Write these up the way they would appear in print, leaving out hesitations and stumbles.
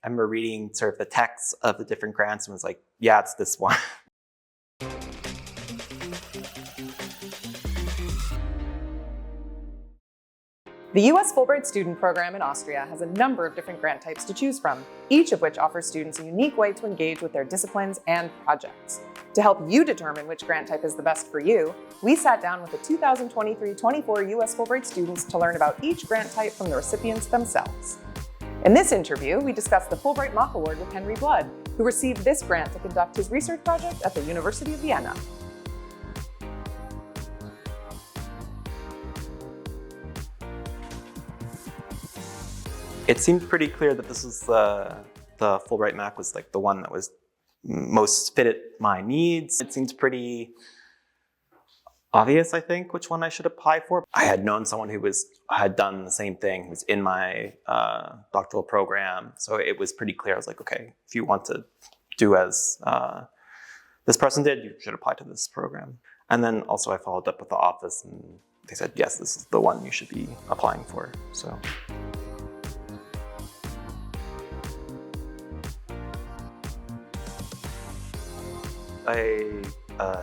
I remember reading sort of the texts of the different grants and was like, yeah, it's this one. The US Fulbright Student Program in Austria has a number of different grant types to choose from, each of which offers students a unique way to engage with their disciplines and projects. To help you determine which grant type is the best for you, we sat down with the 2023-24 US Fulbright students to learn about each grant type from the recipients themselves. In this interview, we discussed the Fulbright-Mach Award with Henry Blood, who received this grant to conduct his research project at the University of Vienna. It seemed pretty clear that this was the Fulbright-Mach was like the one that was most fitted my needs. It seemed pretty obvious, I think, which one I should apply for. I had known someone who had done the same thing, who was in my doctoral program. So it was pretty clear. I was like, okay, if you want to do as this person did, you should apply to this program. And then also I followed up with the office and they said, yes, this is the one you should be applying for. So. A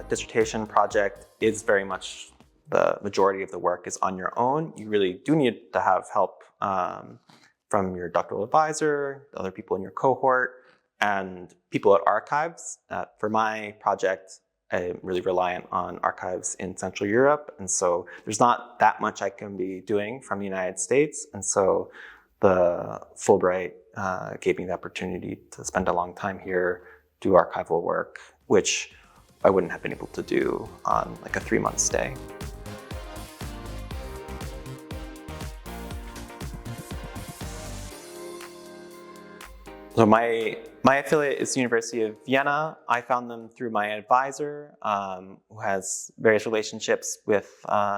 dissertation project is very much the majority of the work is on your own. You really do need to have help from your doctoral advisor, other people in your cohort, and people at archives. For my project, I'm really reliant on archives in Central Europe, and so there's not that much I can be doing from the United States, and so the Fulbright gave me the opportunity to spend a long time here, do archival work, which I wouldn't have been able to do on like a 3-month stay. So my affiliate is the University of Vienna. I found them through my advisor, who has various relationships with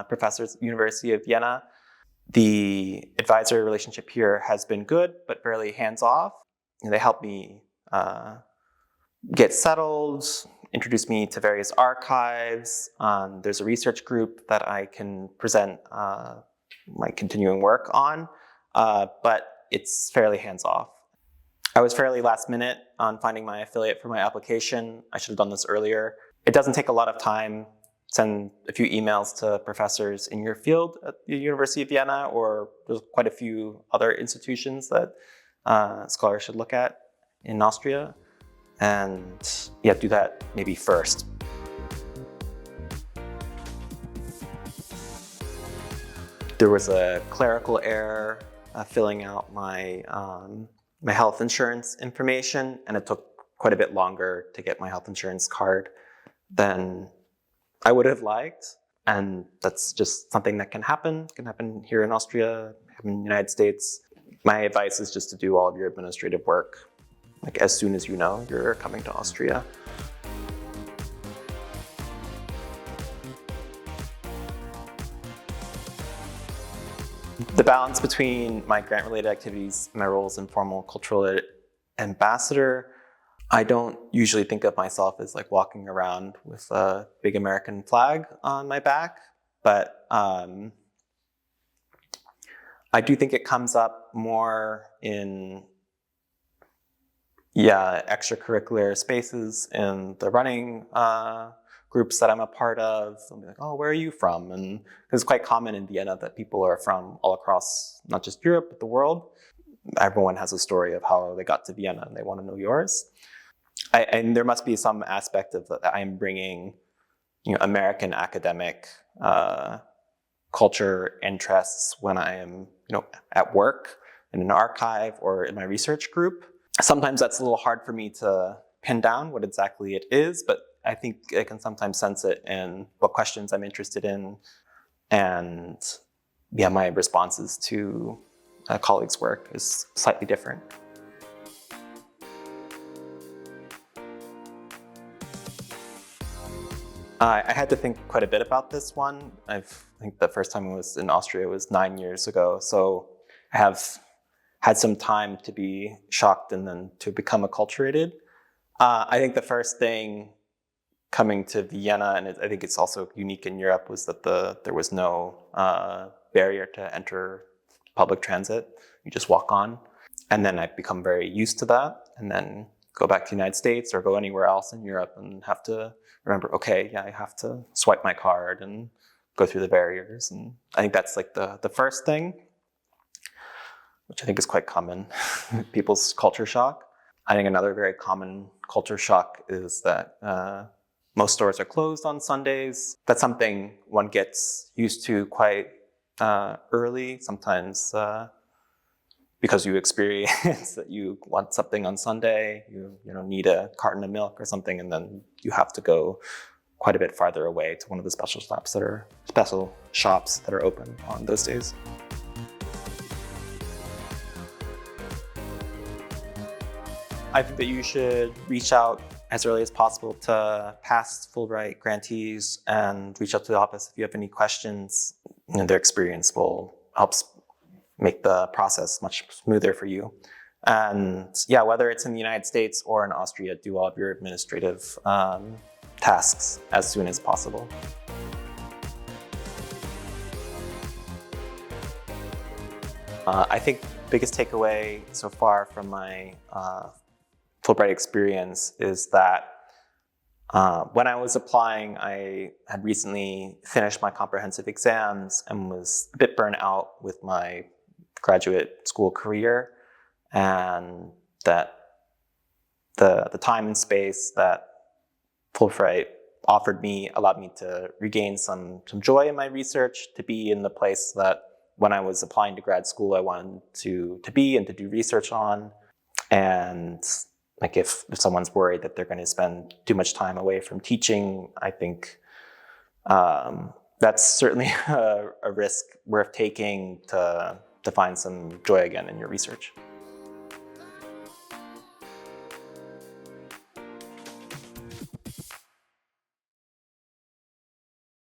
professors at the University of Vienna. The advisor relationship here has been good, but fairly hands-off. They help me get settled, introduce me to various archives. There's a research group that I can present my continuing work on, but it's fairly hands-off. I was fairly last minute on finding my affiliate for my application. I should have done this earlier. It doesn't take a lot of time. Send a few emails to professors in your field at the University of Vienna, or there's quite a few other institutions that scholars should look at in Austria. And yeah, do that maybe first. There was a clerical error filling out my my health insurance information, and it took quite a bit longer to get my health insurance card than I would have liked. And that's just something that can happen. It can happen here in Austria, happen in the United States. My advice is just to do all of your administrative work like as soon as you know you're coming to Austria. The balance between my grant-related activities and my role as informal cultural ambassador, I don't usually think of myself as like walking around with a big American flag on my back, but I do think it comes up more in extracurricular spaces in the running groups that I'm a part of. They'll be like, oh, where are you from? And it's quite common in Vienna that people are from all across, not just Europe, but the world. Everyone has a story of how they got to Vienna and they want to know yours. And there must be some aspect of that I'm bringing, American academic culture interests when I am, at work in an archive or in my research group. Sometimes that's a little hard for me to pin down what exactly it is, but I think I can sometimes sense it in what questions I'm interested in, and my responses to a colleague's work is slightly different. I had to think quite a bit about this one. I think the first time I was in Austria was 9 years ago, so I have had some time to be shocked and then to become acculturated. I think the first thing coming to Vienna, and I think it's also unique in Europe, was that there was no barrier to enter public transit. You just walk on. And then I've become very used to that, and then go back to the United States or go anywhere else in Europe and have to remember, okay, yeah, I have to swipe my card and go through the barriers. And I think that's like the first thing, which I think is quite common, people's culture shock. I think another very common culture shock is that most stores are closed on Sundays. That's something one gets used to quite early, sometimes because you experience that you want something on Sunday, you need a carton of milk or something, and then you have to go quite a bit farther away to one of the special shops that are open on those days. I think that you should reach out as early as possible to past Fulbright grantees and reach out to the office if you have any questions. Their experience will help make the process much smoother for you. And yeah, whether it's in the United States or in Austria, do all of your administrative tasks as soon as possible. I think the biggest takeaway so far from my Fulbright experience is that when I was applying, I had recently finished my comprehensive exams and was a bit burnt out with my graduate school career, and that the time and space that Fulbright offered me allowed me to regain some joy in my research, to be in the place that when I was applying to grad school I wanted to be and to do research on. And like if someone's worried that they're going to spend too much time away from teaching, I think that's certainly a risk worth taking to find some joy again in your research.